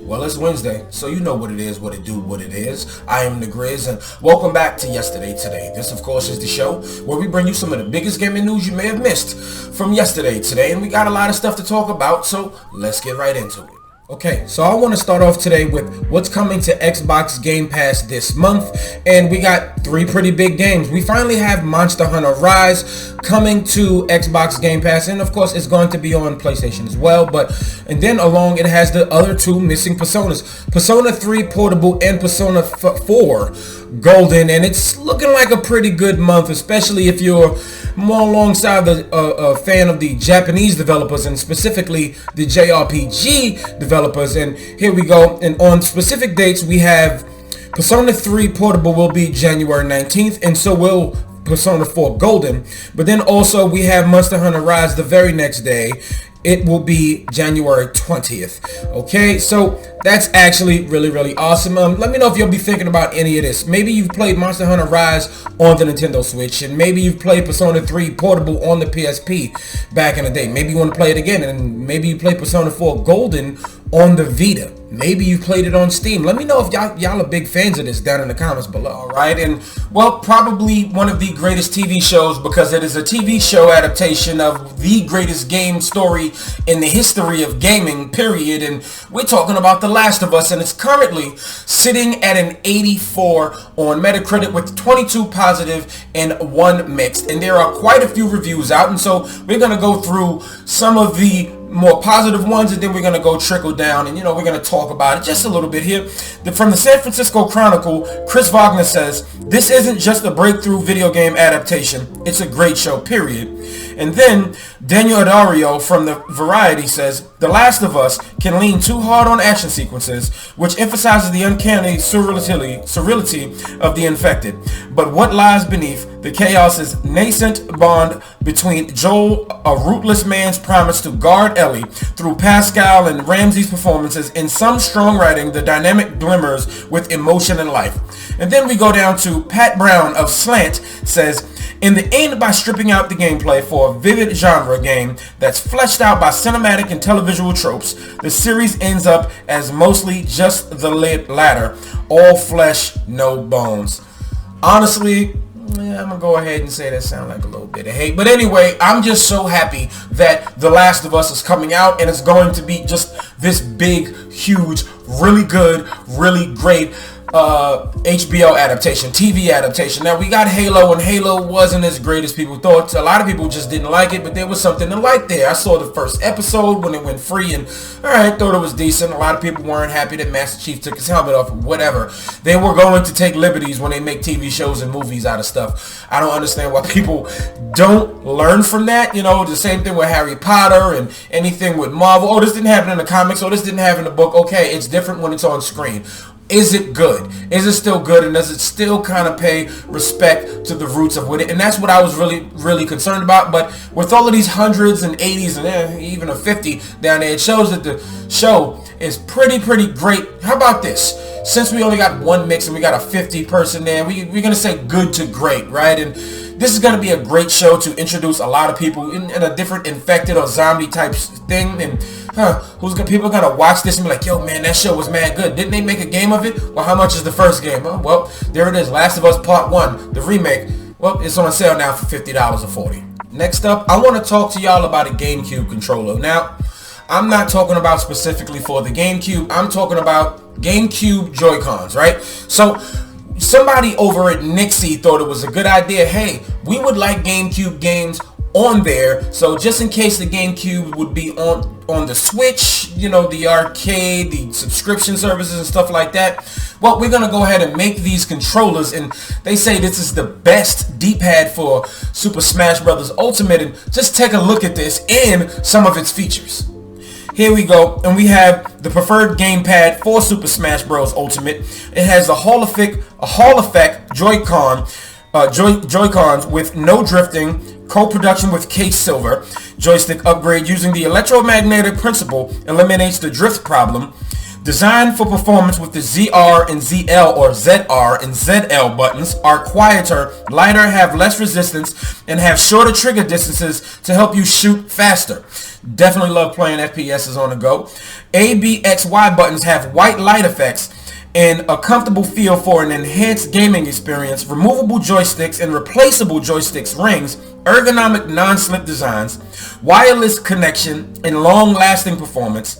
Well, it's Wednesday, so you know what it is, what it do, what it is. I am the Grizz, and welcome back to Yesterday Today. This, of course, is the show where we bring you some of the biggest gaming news you may have missed from yesterday today, and we got a lot of stuff to talk about, so let's get right into it. Okay, so I want to start off today with what's coming to Xbox Game Pass this month, and we got three pretty big games. We finally have Monster Hunter Rise coming to Xbox Game Pass, and of course it's going to be on PlayStation as well, and then along it has the other two missing Personas, Persona 3 Portable and Persona 4 Golden, and it's looking like a pretty good month, especially if you're more alongside a fan of the Japanese developers and specifically the JRPG developers. And here we go, and on specific dates we have Persona 3 Portable will be January 19th, and so will Persona 4 Golden, but then also we have Monster Hunter Rise the very next day. It will be January 20th. Okay, so that's actually really awesome. Let me know if you'll be thinking about any of this. Maybe you've played Monster Hunter Rise on the Nintendo Switch, and maybe you've played Persona 3 Portable on the PSP back in the day. Maybe you want to play it again, and maybe you play Persona 4 Golden on the Vita. Maybe you played it on Steam. Let me know if y'all are big fans of this down in the comments below. Alright, and well, probably one of the greatest TV shows, because it is a TV show adaptation of the greatest game story in the history of gaming, period. And we're talking about The Last of Us, and it's currently sitting at an 84 on Metacritic with 22 positive and 1 mixed. And there are quite a few reviews out, and so we're going to go through some of the more positive ones, and then we're going to go trickle down, and we're going to talk about it just a little bit here. From the San Francisco Chronicle, Chris Wagner says, "This isn't just a breakthrough video game adaptation, it's a great show, period." And then Daniel Adario from the Variety says, "The Last of Us can lean too hard on action sequences, which emphasizes the uncanny surreality of the infected. But what lies beneath the chaos is nascent bond between Joel, a rootless man's promise to guard Ellie, through Pascal and Ramsey's performances, in some strong writing, the dynamic glimmers with emotion and life." And then we go down to Pat Brown of Slant says, "In the end, by stripping out the gameplay for a vivid genre game that's fleshed out by cinematic and televisual tropes, the series ends up as mostly just the latter, all flesh, no bones." Honestly, I'm gonna go ahead and say that sounds like a little bit of hate, but anyway, I'm just so happy that The Last of Us is coming out, and it's going to be just this big, huge, really good, really great HBO adaptation, TV adaptation. Now, we got Halo, and Halo wasn't as great as people thought. A lot of people just didn't like it, but there was something to like there. I saw the first episode when it went free, and alright, thought it was decent. A lot of people weren't happy that Master Chief took his helmet off, whatever. They were going to take liberties when they make TV shows and movies out of stuff. I don't understand why people don't learn from that. The same thing with Harry Potter and anything with Marvel. Oh, this didn't happen in the comics. Oh, this didn't happen in the book. Okay, it's different when it's on screen. Is it good? Is it still good? And does it still kind of pay respect to the roots of what it? And that's what I was really concerned about. But with all of these hundreds and 80s and even a 50 down there, it shows that the show is pretty great. How about this? Since we only got one mix and we got a 50 person there, we're going to say good to great, right? And this is going to be a great show to introduce a lot of people in a different infected or zombie type thing. And people are going to watch this and be like, "Yo, man, that show was mad good. Didn't they make a game of it? Well, how much is the first game?" Oh, well, there it is. Last of Us Part 1, the remake. Well, it's on sale now for $50 or $40. Next up, I want to talk to y'all about a GameCube controller. Now, I'm not talking about specifically for the GameCube. I'm talking about GameCube Joy-Cons, right? So somebody over at Nixie thought it was a good idea. Hey, we would like GameCube games on there, so just in case the GameCube would be on the Switch, the arcade, the subscription services and stuff like that, well, we're gonna go ahead and make these controllers, and they say this is the best D-pad for Super Smash Bros. Ultimate, and just take a look at this and some of its features. Here we go, and we have the preferred gamepad for Super Smash Bros. Ultimate. It has a Hall Effect Joy-Cons with no drifting, co-production with Case Silver. Joystick upgrade using the electromagnetic principle eliminates the drift problem. Designed for performance with the ZR and ZL or ZR and ZL buttons are quieter, lighter, have less resistance, and have shorter trigger distances to help you shoot faster. Definitely love playing FPSs on the go. ABXY buttons have white light effects and a comfortable feel for an enhanced gaming experience. Removable joysticks and replaceable joysticks rings, ergonomic non-slip designs, wireless connection, and long-lasting performance.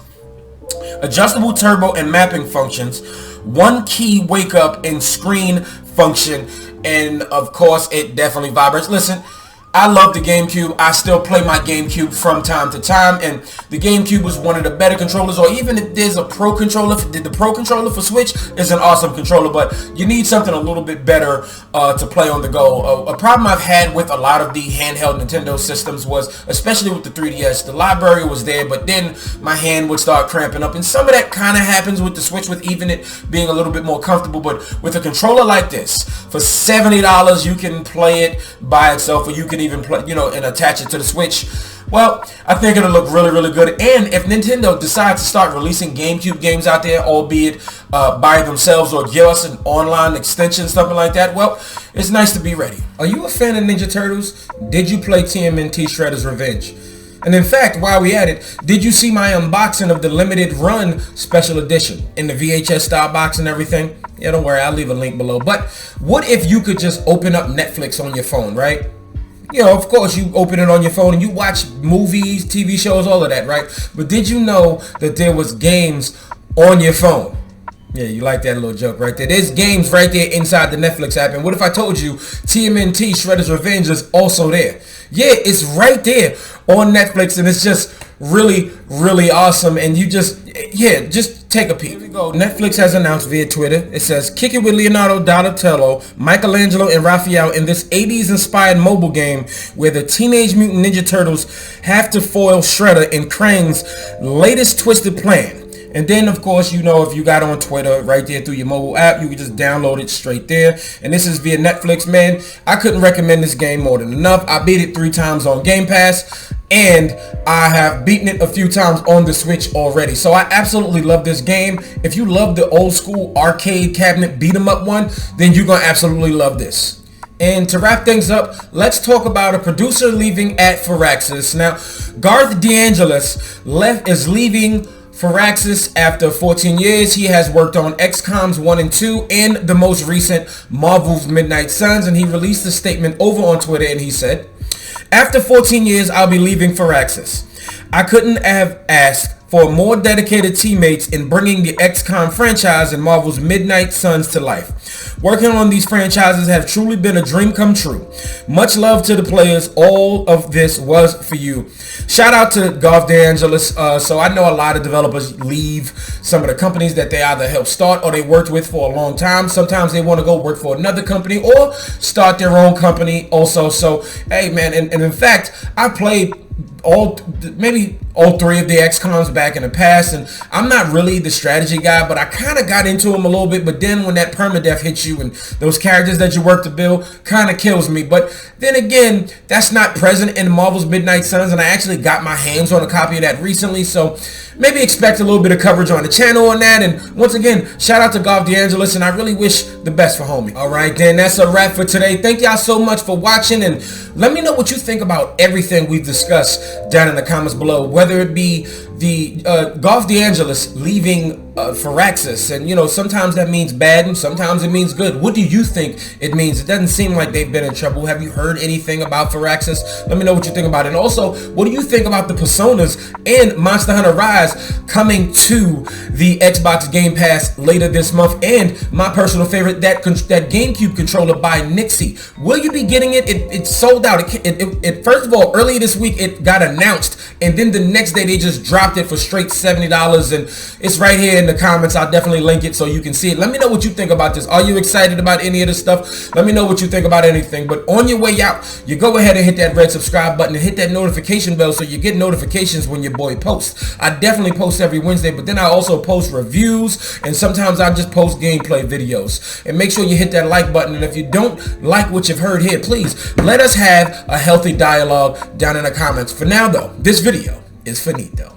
Adjustable turbo and mapping functions, one key wake up and screen function, and of course it definitely vibrates. Listen, I love the GameCube. I still play my GameCube from time to time, and the GameCube was one of the better controllers. Or even if there's a Pro controller, the Pro controller for Switch is an awesome controller, but you need something a little bit better to play on the go. A problem I've had with a lot of the handheld Nintendo systems was, especially with the 3DS, the library was there, but then my hand would start cramping up, and some of that kind of happens with the Switch, with even it being a little bit more comfortable. But with a controller like this, for $70, you can play it by itself, or you can even play, and attach it to the Switch. Well, I think it'll look really, really good. And if Nintendo decides to start releasing GameCube games out there, albeit by themselves, or give us an online extension, something like that, well, it's nice to be ready. Are you a fan of Ninja Turtles? Did you play TMNT Shredder's Revenge? And in fact, while we at it, did you see my unboxing of the limited run special edition in the VHS style box and everything? Yeah, don't worry, I'll leave a link below. But what if you could just open up Netflix on your phone, right? Of course, you open it on your phone and you watch movies, TV shows, all of that, right? But did you know that there was games on your phone? Yeah, you like that little joke right there. There's games right there inside the Netflix app. And what if I told you TMNT Shredder's Revenge is also there? Yeah, it's right there on Netflix, and it's just really, really awesome. And you just take a peek. Here we go. Netflix has announced via Twitter. It says, kick it with Leonardo, Donatello, Michelangelo, and Raphael in this 80s inspired mobile game where the Teenage Mutant Ninja Turtles have to foil Shredder and Krang's latest twisted plan. And then, of course, if you got on Twitter right there through your mobile app, you can just download it straight there. And this is via Netflix, man. I couldn't recommend this game more than enough. I beat it 3 times on Game Pass, and I have beaten it a few times on the Switch already. So I absolutely love this game. If you love the old school arcade cabinet beat 'em up one, then you're going to absolutely love this. And to wrap things up, let's talk about a producer leaving at Firaxis. Now, Garth DeAngelis is leaving Firaxis after 14 years. He has worked on XCOMs 1 and 2 and the most recent Marvel's Midnight Suns, and he released a statement over on Twitter, and he said, after 14 years, I'll be leaving Firaxis. I couldn't have asked for more dedicated teammates in bringing the XCOM franchise and Marvel's Midnight Suns to life. Working on these franchises have truly been a dream come true. Much love to the players. All of this was for you. Shout out to Garth DeAngelis. So I know a lot of developers leave some of the companies that they either helped start or they worked with for a long time. Sometimes they want to go work for another company or start their own company also. So, hey, man, and in fact, I played maybe all 3 of the XCOMs back in the past, and I'm not really the strategy guy, but I kind of got into them a little bit. But then when that permadeath hits you and those characters that you work to build kind of kills me. But then again, that's not present in Marvel's Midnight Suns, and I actually got my hands on a copy of that recently, so maybe expect a little bit of coverage on the channel on that. And once again, shout out to Garth DeAngelis, and I really wish the best for homie. Alright then, that's a wrap for today. Thank y'all so much for watching, and let me know what you think about everything we've discussed down in the comments below, whether it be the Garth DeAngelis leaving Firaxis, and sometimes that means bad and sometimes it means good. What do you think it means? It doesn't seem like they've been in trouble. Have you heard anything about Firaxis? Let me know what you think about it. And also, what do you think about the Personas and Monster Hunter Rise coming to the Xbox Game Pass later this month? And my personal favorite, that GameCube controller by Nixie. Will you be getting it? It's sold out. It first of all, earlier this week it got announced, and then the next day they just dropped it for straight $70, and it's right here in the comments. I'll definitely link it so you can see it. Let me know what you think about this. Are you excited about any of this stuff? Let me know what you think about anything. But on your way out, you go ahead and hit that red subscribe button and hit that notification bell so you get notifications when your boy posts. I definitely post every Wednesday, but then I also post reviews, and sometimes I just post gameplay videos. And make sure you hit that like button, and if you don't like what you've heard here, please let us have a healthy dialogue down in the comments. For now though, this video is finito.